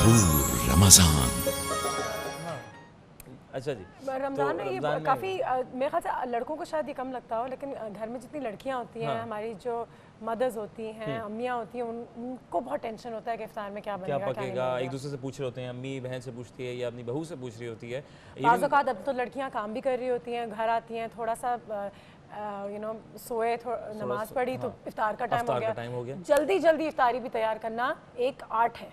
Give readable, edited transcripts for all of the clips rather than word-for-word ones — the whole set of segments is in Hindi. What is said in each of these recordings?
सहूर रमजान। अच्छा जी, रमज़ान में ये रमज़ान में काफ़ी मेरे ख्याल से लड़कों को शायद ये कम लगता हो, लेकिन घर में जितनी लड़कियां होती हैं, हमारी जो मदर्स होती हैं, अम्मियाँ होती हैं, उनको बहुत टेंशन होता है कि इफ्तार में क्या क्या बनेगा, क्या नहीं पकेगा, एक बनेगा। दूसरे से पूछ रहे होते हैं, अम्मी बहन से पूछती है या अपनी बहू से पूछ रही होती है। बाज़ औक़ात अब तो लड़कियां काम भी कर रही होती हैं, घर आती हैं, थोड़ा सा सोए, नमाज पढ़ी तो इफ्तार का टाइम हो गया। जल्दी जल्दी इफ्तारी भी तैयार करना एक आर्ट है।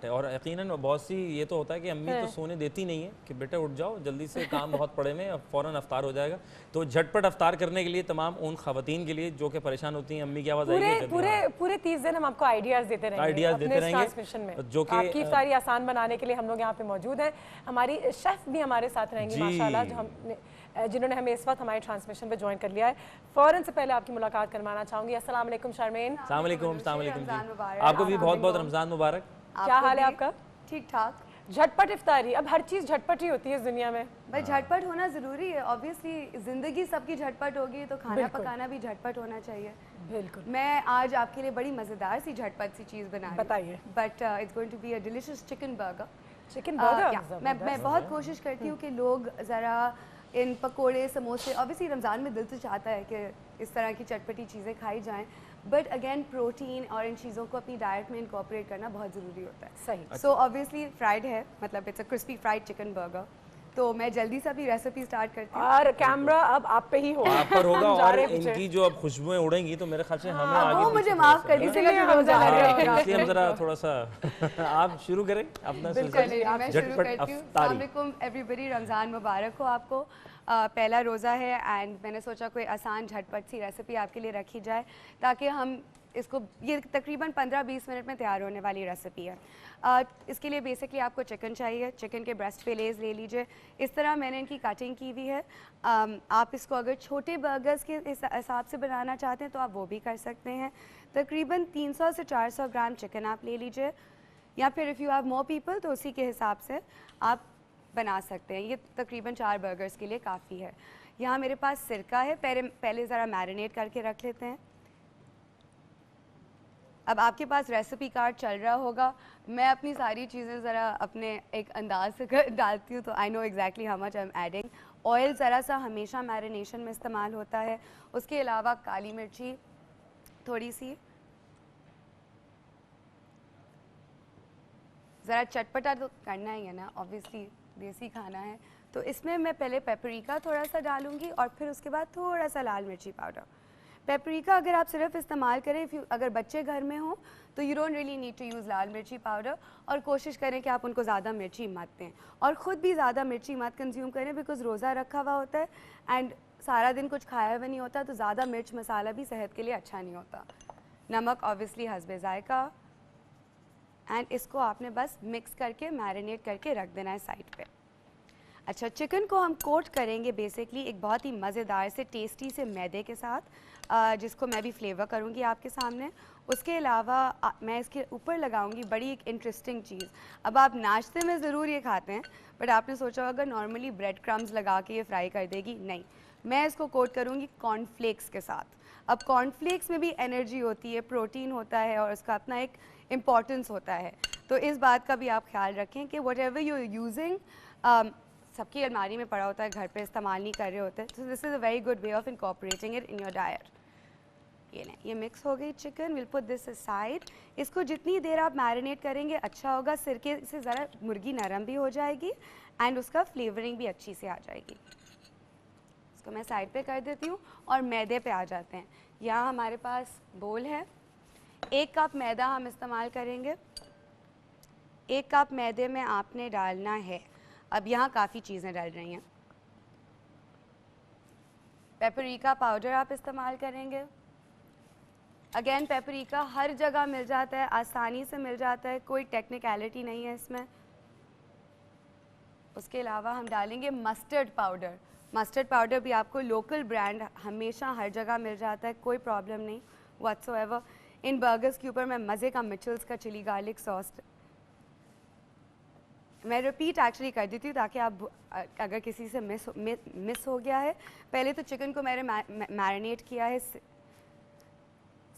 और यकीनन बहुत सी ये तो होता है कि अम्मी तो सोने देती नहीं है कि बेटा उठ जाओ जल्दी से, काम बहुत पड़े में, फ़ौरन अफ्तार हो जाएगा। तो झटपट अफ्तार करने के लिए तमाम उन खवातीन के लिए जो कि परेशान होती हैं, अम्मी की आवाज़ आएगी पूरे 30 दिन हम आपको आइडियाज़ देते रहेंगे ट्रांसमिशन में, जो कि आपकी इफ्तारी आसान बनाने के लिए हम लोग यहाँ पे मौजूद हैं। हमारी शेफ़ भी हमारे साथ रहेंगी माशाल्लाह, जिन्होंने हमें इस वक्त हमारे ट्रांसमिशन पे ज्वाइन कर लिया है। फ़ौरन से पहले आपकी मुलाकात करवाना चाहूँगी। अस्सलाम वालेकुम शर्मीन। अस्सलाम वालेकुम जी, आपको भी बहुत बहुत रमज़ान मुबारक। क्या हाल है आपका? ठीक ठाक। झटपट इफ्तारी, अब हर चीज़ झटपट ही होती है इस दुनिया में। भाई झटपट होना ज़रूरी है, ऑब्वियसली ज़िंदगी सबकी झटपट होगी तो खाना पकाना भी झटपट होना चाहिए। बिल्कुल। मैं आज आपके लिए बड़ी मज़ेदार सी झटपट सी चीज़ बना रही हूँ। बताइए। But it's going to be a delicious chicken burger. Chicken burger? मैं बहुत कोशिश करती हूँ कि लोग ज़रा इन पकोड़े समोसे, ऑब्वियसली रमज़ान में दिल तो चाहता है कि इस तरह की चटपटी चीज़ें खाई जाएं, बट अगेन प्रोटीन और इन चीज़ों को अपनी डाइट में इनकॉर्पोरेट करना बहुत ज़रूरी होता है। सही। सो ऑब्वियसली फ्राइड है, मतलब it's a crispy fried chicken burger. तो मैं जल्दी से अपनी रेसिपी स्टार्ट करती हूँ। और कैमरा अब आप पे ही होगा, आप पर होगा और इनकी जो अब खुशबुएं उड़ेंगी तो मेरे ख्याल से हमें आगे वो मुझे माफ़ कर दीजिएगा, इसलिए हम जरा थोड़ा सा आप शुरू करें अपना सिलसिला। मैं शुरू करती हूँ। अस्सलाम वालेकुम एवरीबडी, रमज़ान मुबारक हो आपको। पहला रोज़ा है एंड मैंने सोचा कोई आसान झटपट सी रेसिपी आपके लिए रखी जाए ताकि हम इसको, ये तकरीबन 15-20 मिनट में तैयार होने वाली रेसिपी है। इसके लिए बेसिकली आपको चिकन चाहिए, चिकन के ब्रेस्ट फिलेज ले लीजिए। इस तरह मैंने इनकी कटिंग की हुई है। आप इसको अगर छोटे बर्गर्स के हिसाब से बनाना चाहते हैं तो आप वो भी कर सकते हैं। तकरीबन 300 से 400 ग्राम चिकन आप ले लीजिए, या फिर if you have more people तो उसी के हिसाब से आप बना सकते हैं। ये तकरीबन 4 बर्गर्स के लिए काफ़ी है। यहाँ मेरे पास सिरका है, पहले ज़रा मैरिनेट करके रख लेते हैं। अब आपके पास रेसिपी कार्ड चल रहा होगा, मैं अपनी सारी चीज़ें ज़रा अपने एक अंदाज से डालती हूँ तो I know exactly how much I am adding. Oil ज़रा सा हमेशा मैरिनेशन में इस्तेमाल होता है। उसके अलावा काली मिर्ची थोड़ी सी, ज़रा चटपटा तो करना ही है ना, ऑब्वियसली देसी खाना है, तो इसमें मैं पहले पेपरिका थोड़ा सा डालूंगी और फिर उसके बाद थोड़ा सा लाल मिर्ची पाउडर। पेपरिका अगर आप सिर्फ इस्तेमाल करें, अगर बच्चे घर में हों तो you don't really need to use लाल मिर्ची पाउडर, और कोशिश करें कि आप उनको ज़्यादा मिर्ची मत दें और ख़ुद भी ज़्यादा मिर्ची मत कंज्यूम करें, बिकॉज़ रोज़ा रखा हुआ होता है एंड सारा दिन कुछ खाया हुआ नहीं होता, तो ज़्यादा मिर्च मसाला भी सेहत के लिए अच्छा नहीं होता। नमक ऑब्वियसली हस्बे ज़ायका, एंड इसको आपने बस मिक्स करके मैरिनेट करके रख देना है साइड पे। अच्छा, चिकन को हम कोट करेंगे बेसिकली एक बहुत ही मज़ेदार से टेस्टी से मैदे के साथ, जिसको मैं भी फ्लेवर करूँगी आपके सामने। उसके अलावा मैं इसके ऊपर लगाऊंगी बड़ी एक इंटरेस्टिंग चीज़। अब आप नाश्ते में ज़रूर ये खाते हैं, बट आपने सोचा होगा नॉर्मली ब्रेड क्रम्स लगा के ये फ्राई कर देगी, नहीं, मैं इसको कोट करूँगी कॉर्नफ्लेक्स के साथ। अब कॉर्नफ्लेक्स में भी एनर्जी होती है, प्रोटीन होता है और उसका अपना एक इम्पॉर्टेंस होता है, तो इस बात का भी आप ख्याल रखें कि वट एवर यू यूजिंग, सबकी अलमारी में पड़ा होता है, घर पे इस्तेमाल नहीं कर रहे होते, तो this is a very good way of incorporating it in your diet. ये नहीं, ये मिक्स हो गई chicken, will put this aside. इसको जितनी देर आप मैरिनेट करेंगे अच्छा होगा, सिरके से ज़रा मुर्गी नरम भी हो जाएगी एंड उसका फ्लेवरिंग भी अच्छी से आ जाएगी। इसको मैं साइड पे कर देती हूँ और मैदे पे आ जाते हैं। यहाँ हमारे पास बोल है, 1 कप मैदा हम इस्तेमाल करेंगे। 1 कप मैदे में आपने डालना है, अब यहाँ काफ़ी चीज़ें डल रही हैं, पेपरिका पाउडर आप इस्तेमाल करेंगे। अगेन पेपरिका हर जगह मिल जाता है, आसानी से मिल जाता है, कोई टेक्निकलिटी नहीं है इसमें। उसके अलावा हम डालेंगे मस्टर्ड पाउडर। मस्टर्ड पाउडर भी आपको लोकल ब्रांड हमेशा हर जगह मिल जाता है, कोई प्रॉब्लम नहीं व्हाट्सोएवर। इन बर्गर्स के ऊपर मैं मज़े का मिचेल्स का चिली गार्लिक सॉस मैं रिपीट एक्चुअली कर देती हूँ ताकि आप अगर किसी से मिस हो गया है। पहले तो चिकन को मैंने मैरिनेट किया है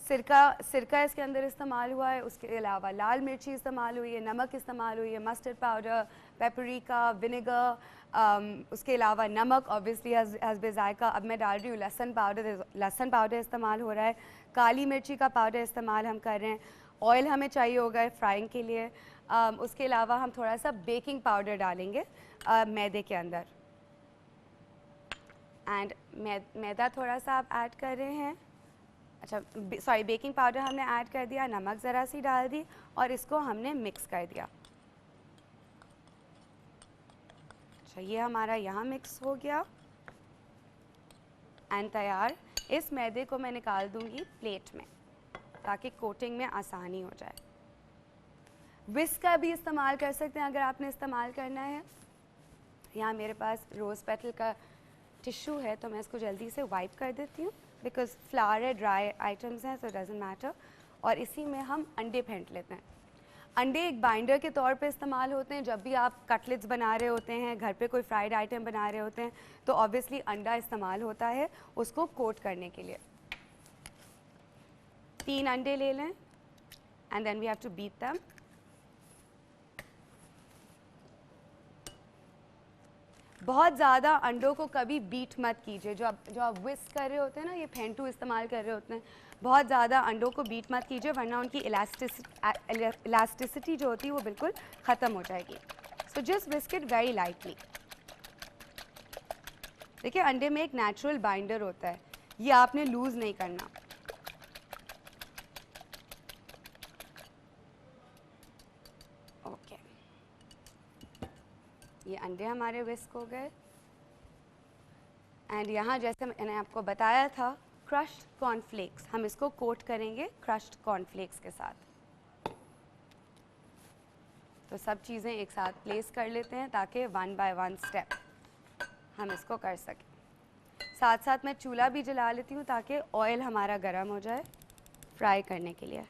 सिरका इसके अंदर इस्तेमाल हुआ है, उसके अलावा लाल मिर्ची इस्तेमाल हुई है, नमक इस्तेमाल हुई है, मस्टर्ड पाउडर, पेपरिका, विनेगर, उसके अलावा नमक ऑब्वियसली हस्बे जायका। अब मैं डाल रही हूँ लहसुन पाउडर इस्तेमाल हो रहा है, काली मिर्ची का पाउडर इस्तेमाल हम कर रहे हैं, ऑयल हमें चाहिए होगा फ्राइंग के लिए। उसके अलावा हम थोड़ा सा बेकिंग पाउडर डालेंगे मैदे के अंदर, एंड मैदा थोड़ा सा आप ऐड कर रहे हैं, अच्छा सॉरी बेकिंग पाउडर हमने ऐड कर दिया, नमक ज़रा सी डाल दी और इसको हमने मिक्स कर दिया। अच्छा ये हमारा यहाँ मिक्स हो गया एंड तैयार। इस मैदे को मैं निकाल दूंगी प्लेट में ताकि कोटिंग में आसानी हो जाए। विस्क का भी इस्तेमाल कर सकते हैं अगर आपने इस्तेमाल करना है। यहाँ मेरे पास रोज़ पेटल का टिश्यू है तो मैं इसको जल्दी से वाइप कर देती हूँ, बिकॉज फ्लावर है, ड्राई आइटम्स हैं, सो डजंट मैटर। और इसी में हम अंडे फेंट लेते हैं। अंडे एक बाइंडर के तौर पे इस्तेमाल होते हैं। जब भी आप कटलेट्स बना रहे होते हैं, घर पे कोई फ्राइड आइटम बना रहे होते हैं, तो ऑब्वियसली अंडा इस्तेमाल होता है उसको कोट करने के लिए। 3 अंडे ले लें and then we have to beat them. बहुत ज़्यादा अंडों को कभी बीट मत कीजिए। जो आप विस्क कर रहे होते हैं ना, ये फेंटू इस्तेमाल कर रहे होते हैं, बहुत ज़्यादा अंडों को बीट मत कीजिए वरना उनकी इलास्टिसिटी जो होती है वो बिल्कुल ख़त्म हो जाएगी। So just whisk it very lightly. देखिए अंडे में एक नेचुरल बाइंडर होता है, ये आपने लूज़ नहीं करना। ओके ये अंडे हमारे विस्क हो गए एंड यहाँ जैसे मैंने आपको बताया था क्रश्ड कॉर्नफ्लेक्स, हम इसको कोट करेंगे क्रश्ड कॉर्नफ्लेक्स के साथ। तो सब चीज़ें एक साथ प्लेस कर लेते हैं ताकि 1 बाय 1 स्टेप हम इसको कर सकें। साथ साथ मैं चूल्हा भी जला लेती हूँ ताकि ऑयल हमारा गर्म हो जाए फ्राई करने के लिए।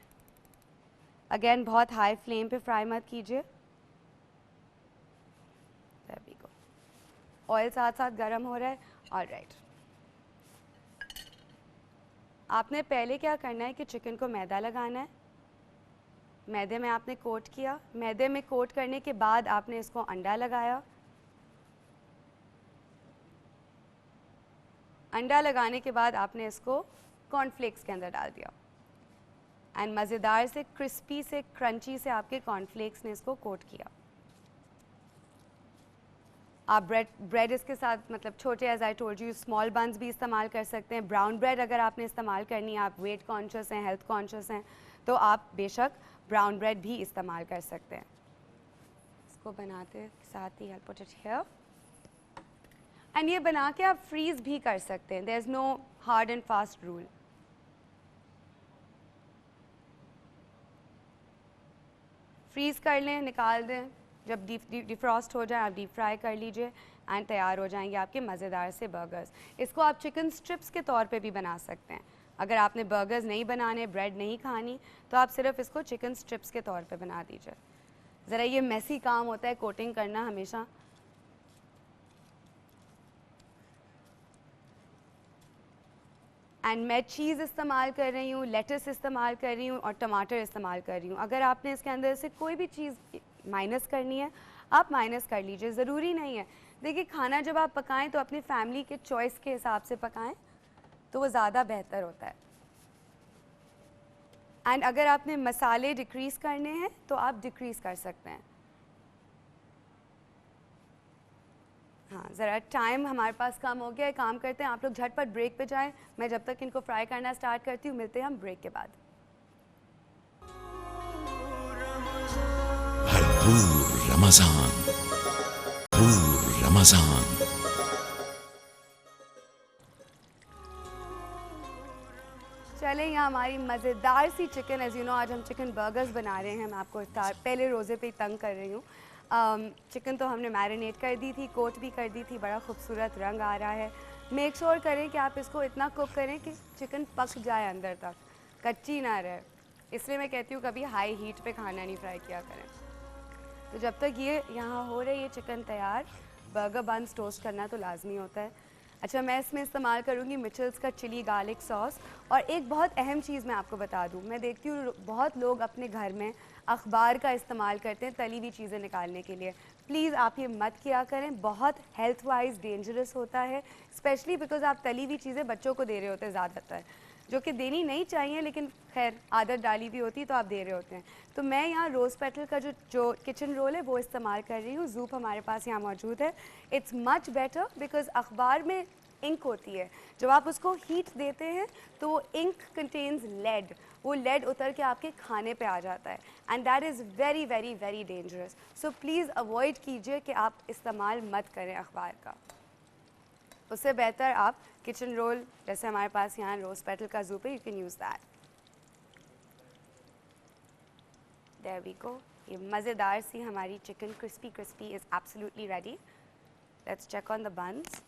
अगेन बहुत हाई फ्लेम पे फ्राई मत कीजिए। ऑयल साथ साथ गर्म हो रहा है। ऑलराइट, आपने पहले क्या करना है कि चिकन को मैदा लगाना है। मैदे में आपने कोट किया, मैदे में कोट करने के बाद आपने इसको अंडा लगाया। अंडा लगाने के बाद आपने इसको कॉर्नफ्लेक्स के अंदर डाल दिया एंड मज़ेदार से क्रिस्पी से क्रंची से आपके कॉर्नफ्लेक्स ने इसको कोट किया। आप ब्रेड इसके साथ मतलब छोटे as I told you small buns भी इस्तेमाल कर सकते हैं। ब्राउन ब्रेड अगर आपने इस्तेमाल करनी है, आप वेट कॉन्शियस हैं, हेल्थ कॉन्शियस हैं, तो आप बेशक ब्राउन ब्रेड भी इस्तेमाल कर सकते हैं। इसको बनाते साथ ही पुट इट हियर एंड ये बना के आप फ्रीज़ भी कर सकते हैं। There is no hard and fast rule. Freeze कर लें, निकाल दें, जब डिफ्रॉस्ट हो जाए आप डीप फ्राई कर लीजिए एंड तैयार हो जाएंगे आपके मज़ेदार से बर्गर्स। इसको आप चिकन स्ट्रिप्स के तौर पे भी बना सकते हैं। अगर आपने बर्गर्स नहीं बनाने, ब्रेड नहीं खानी, तो आप सिर्फ इसको चिकन स्ट्रिप्स के तौर पे बना दीजिए। ज़रा ये मेसी काम होता है कोटिंग करना हमेशा। एंड मैं चीज़ इस्तेमाल कर रही हूँ, लेटस इस्तेमाल कर रही हूँ और टमाटर इस्तेमाल कर रही हूँ। अगर आपने इसके अंदर से कोई भी चीज़ माइनस करनी है आप माइनस कर लीजिए, ज़रूरी नहीं है। देखिए खाना जब आप पकाएं तो अपनी फैमिली के चॉइस के हिसाब से पकाएं तो वो ज़्यादा बेहतर होता है। एंड अगर आपने मसाले डिक्रीज़ करने हैं तो आप डिक्रीज़ कर सकते हैं। हाँ ज़रा टाइम हमारे पास कम हो गया है, काम करते हैं, आप लोग झटपट ब्रेक पे जाएं। मैं जब तक इनको फ्राई करना स्टार्ट करती हूँ, मिलते हैं हम ब्रेक के बाद। रमज़ान, रमज़ान। चले यहाँ हमारी मज़ेदार सी चिकन, एज़ यू नो आज हम चिकन बर्गर्स बना रहे हैं। मैं आपको इफ्तार पहले रोज़े पे ही तंग कर रही हूँ। चिकन तो हमने मैरिनेट कर दी थी, कोट भी कर दी थी, बड़ा खूबसूरत रंग आ रहा है। मेक श्योर करें कि आप इसको इतना कुक करें कि चिकन पक जाए अंदर तक, कच्ची ना रहे। इसलिए मैं कहती हूँ कभी हाई हीट पे खाना नहीं फ्राई किया करें। तो जब तक ये यहाँ हो रही है चिकन तैयार, बर्गर बन्स टोस्ट करना तो लाजमी होता है। अच्छा, मैं इसमें इस्तेमाल करूँगी मिचल्स का चिली गार्लिक सॉस। और एक बहुत अहम चीज़ मैं आपको बता दूँ, मैं देखती हूँ बहुत लोग अपने घर में अखबार का इस्तेमाल करते हैं तली हुई चीज़ें निकालने के लिए। प्लीज़ आप ये मत किया करें, बहुत हेल्थ वाइज डेंजरस होता है, स्पेशली बिकॉज आप तली हुई चीज़ें बच्चों को दे रहे होते हैं ज़्यादातर, जो कि देनी नहीं चाहिए, लेकिन खैर आदत डाली हुई होती है तो आप दे रहे होते हैं। तो मैं यहाँ रोज़ पेटल का जो किचन रोल है वो इस्तेमाल कर रही हूँ। ज़ूप हमारे पास यहाँ मौजूद है। इट्स मच बेटर बिकॉज अखबार में इंक होती है, जब आप उसको हीट देते हैं तो वो इंक कंटेन्स लेड, वो लेड उतर के आपके खाने पे आ जाता है and that is very very very dangerous. So please avoid कीजिए कि आप इस्तेमाल मत करें अखबार का। उससे बेहतर आप किचन रोल, जैसे हमारे पास यहाँ रोज़ पेटल का ज़ूप है, you can use that. There we go. ये मज़ेदार सी हमारी chicken crispy is absolutely ready. Let's check on the buns.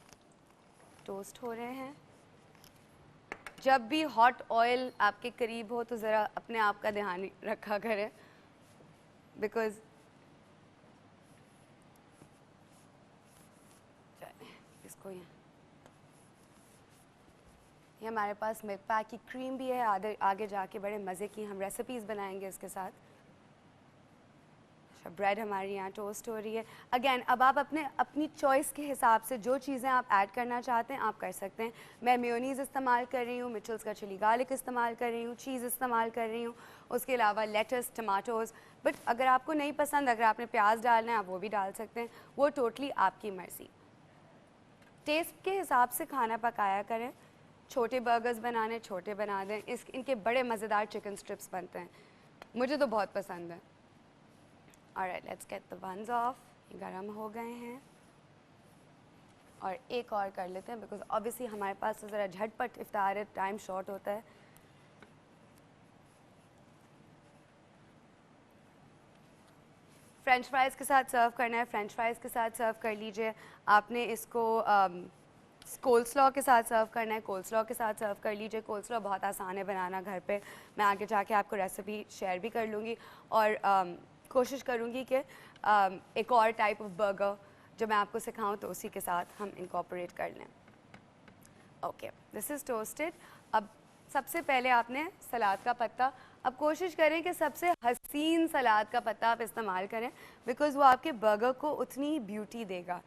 Toast हो रहे हैं। जब भी हॉट ऑयल आपके करीब हो तो ज़रा अपने आप का ध्यान रखा करें, बिकॉज इसको ये हमारे पास मिल्क पैक की क्रीम भी है, आगे जाके बड़े मज़े की हम रेसिपीज़ बनाएंगे इसके साथ। अच्छा, ब्रेड हमारी यहाँ टोस्ट हो रही है। अगेन अब आप अपनी चॉइस के हिसाब से जो चीज़ें आप ऐड करना चाहते हैं आप कर सकते हैं। मैं मेयोनीज़ इस्तेमाल कर रही हूँ, मिचल्स का चिली गार्लिक इस्तेमाल कर रही हूँ, चीज़ इस्तेमाल कर रही हूँ, उसके अलावा लेटस, टमाटोज़। बट अगर आपको नहीं पसंद, अगर आपने प्याज डालना है आप वो भी डाल सकते हैं, वो टोटली आपकी मर्ज़ी। टेस्ट के हिसाब से खाना पकाया करें। छोटे बर्गर्स बनाने छोटे बना दें, इनके बड़े मज़ेदार चिकन स्ट्रिप्स बनते हैं, मुझे तो बहुत पसंद है। Alright, let's get the buns of. ये गरम हो गए हैं और एक और कर लेते हैं बिकॉज ऑब्वियसली हमारे पास तो ज़रा झटपट इफ्तार है, टाइम शॉर्ट होता है। फ्रेंच फ्राइज़ के साथ सर्व करना है, फ्रेंच फ्राइज़ के साथ सर्व कर लीजिए। आपने इसको कोल्स्लॉ के साथ सर्व करना है, कोल्स्लॉ के साथ सर्व कर लीजिए। कोल्स्लॉ बहुत आसान है बनाना घर पे, मैं आगे जाके आपको रेसिपी शेयर भी कर लूँगी और कोशिश करूँगी कि एक और टाइप ऑफ बर्गर जो मैं आपको सिखाऊं तो उसी के साथ हम इनकॉर्पोरेट कर लें। Okay, this is toasted. अब सबसे पहले आपने सलाद का पत्ता, अब कोशिश करें कि सबसे हसीन सलाद का पत्ता आप इस्तेमाल करें बिकॉज़ वो आपके बर्गर को उतनी ब्यूटी देगा।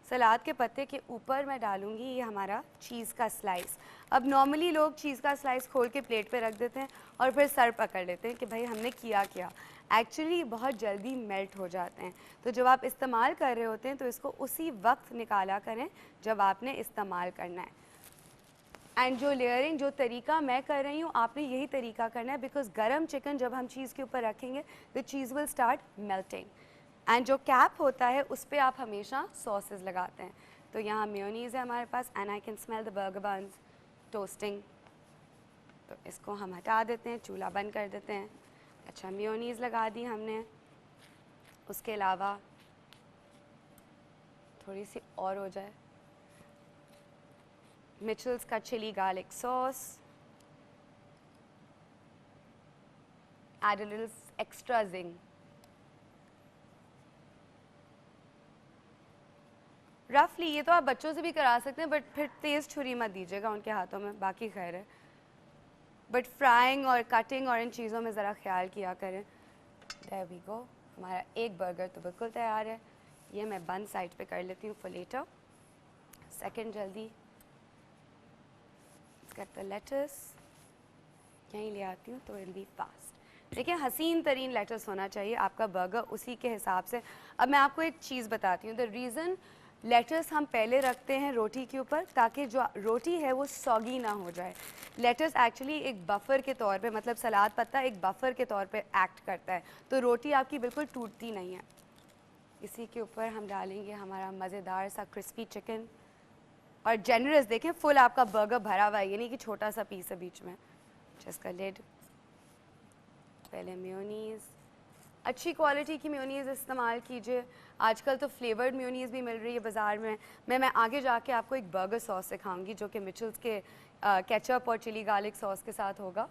सलाद के पत्ते के ऊपर मैं डालूँगी ये हमारा चीज़ का स्लाइस। अब नॉर्मली लोग चीज़ का स्लाइस खोल के प्लेट पे रख देते हैं और फिर सर पकड़ लेते हैं कि भाई हमने किया क्या। एक्चुअली बहुत जल्दी मेल्ट हो जाते हैं, तो जब आप इस्तेमाल कर रहे होते हैं तो इसको उसी वक्त निकाला करें जब आपने इस्तेमाल करना है। एंड जो लेयरिंग, जो तरीका मैं कर रही हूँ, आपने यही तरीका करना है बिकॉज गरम चिकन जब हम चीज़ के ऊपर रखेंगे the cheese will start melting. And जो कैप होता है उस पर आप हमेशा सॉसेस लगाते हैं। तो यहाँ मेयोनीज़ है हमारे पास and I can smell the burger buns toasting. तो इसको हम हटा देते हैं, चूल्हा बंद कर देते हैं। अच्छा, मेयोनीज़ लगा दी हमने, उसके अलावा थोड़ी सी और हो जाए, मिचल्स का chilli garlic sauce, add a little extra zing. रफली ये तो आप बच्चों से भी करा सकते हैं बट फिर तेज़ छुरी मत दीजिएगा उनके हाथों में, बाकी खैर है। बट फ्राइंग और कटिंग और इन चीज़ों में ज़रा ख्याल किया करें। देयर वी गो, हमारा एक बर्गर तो बिल्कुल तैयार है। ये मैं बन साइड पे कर लेती हूँ फॉर लेटर, सेकंड जल्दी। गेट द लेटस, यहीं ले आती हूँ तो विल बी फास्ट। देखिए हसीन तरीन लेटस होना चाहिए आपका बर्गर, उसी के हिसाब से। अब मैं आपको एक चीज़ बताती हूँ, द रीज़न लेटस हम पहले रखते हैं रोटी के ऊपर ताकि जो रोटी है वो सॉगी ना हो जाए। लेटस एक्चुअली एक बफर के तौर पे, मतलब सलाद पत्ता एक बफर के तौर पे एक्ट करता है, तो रोटी आपकी बिल्कुल टूटती नहीं है। इसी के ऊपर हम डालेंगे हमारा मज़ेदार सा क्रिस्पी चिकन और जेनरस, देखें फुल आपका बर्गर भरा हुआ है, ये नहीं कि छोटा सा पीस है बीच में। जिसका लिड, पहले मेयोनीज़, अच्छी क्वालिटी की मेयोनीज़ इस्तेमाल कीजिए। आजकल तो फ्लेवर्ड मेयोनीज़ भी मिल रही है बाज़ार में। मैं आगे जाके आपको एक बर्गर सॉस सिखाऊंगी जो कि मिचल्स के केचप और चिली गार्लिक सॉस के साथ होगा,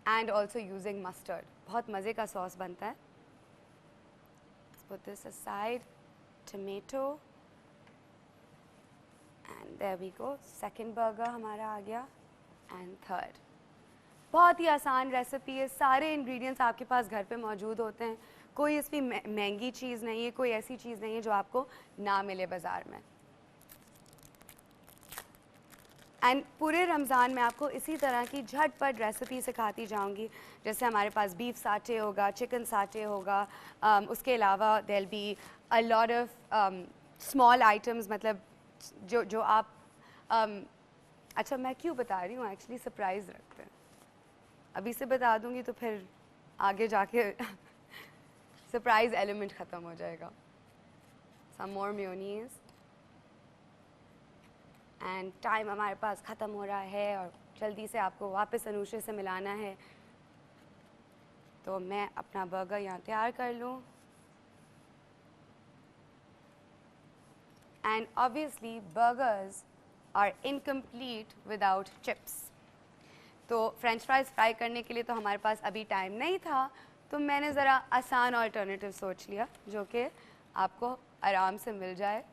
एंड ऑल्सो यूजिंग मस्टर्ड। बहुत मज़े का सॉस बनता है। Let's put this aside. Tomato, there we go, second burger हमारा आ गया एंड थर्ड। बहुत ही आसान रेसिपी है, सारे इंग्रेडिएंट्स आपके पास घर पे मौजूद होते हैं, कोई इसमें महंगी चीज़ नहीं है, कोई ऐसी चीज़ नहीं है जो आपको ना मिले बाज़ार में। एंड पूरे रमज़ान में आपको इसी तरह की झटपट रेसिपी सिखाती जाऊंगी। जैसे हमारे पास बीफ साटे होगा, चिकन साटे होगा, उसके अलावा there be a lot of small items, मतलब जो आप अच्छा मैं क्यों बता रही हूँ, एक्चुअली सरप्राइज़ रखते हैं, अभी से बता दूंगी तो फिर आगे जाके सरप्राइज एलिमेंट ख़त्म हो जाएगा। सम मोर मेयोनीज एंड टाइम हमारे पास ख़त्म हो रहा है और जल्दी से आपको वापस अनुषे से मिलाना है, तो मैं अपना बर्गर यहाँ तैयार कर लूँ। And obviously burgers are incomplete without chips. तो फ्रेंच फ्राइज़ फ्राई करने के लिए तो हमारे पास अभी टाइम नहीं था, तो मैंने ज़रा आसान अल्टरनेटिव सोच लिया जो कि आपको आराम से मिल जाए,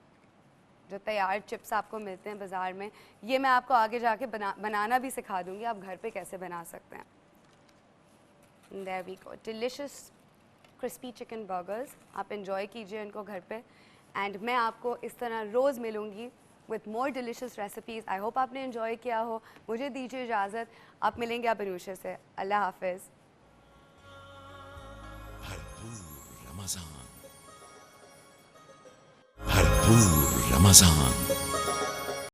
जो तैयार चिप्स आपको मिलते हैं बाज़ार में। ये मैं आपको आगे जाके बनाना भी सिखा दूँगी, आप घर पे कैसे बना सकते हैं। There we go, delicious crispy chicken burgers, आप इंजॉय कीजिए इनको घर पे। एंड मैं आपको इस तरह रोज़ मिलूँगी with more delicious recipes. I hope आपने enjoy किया हो। मुझे दीजिए इजाज़त, आप मिलेंगे आप अनुषा से। अल्लाह हाफिज़। भरपूर रमज़ान, भरपूर रमज़ान।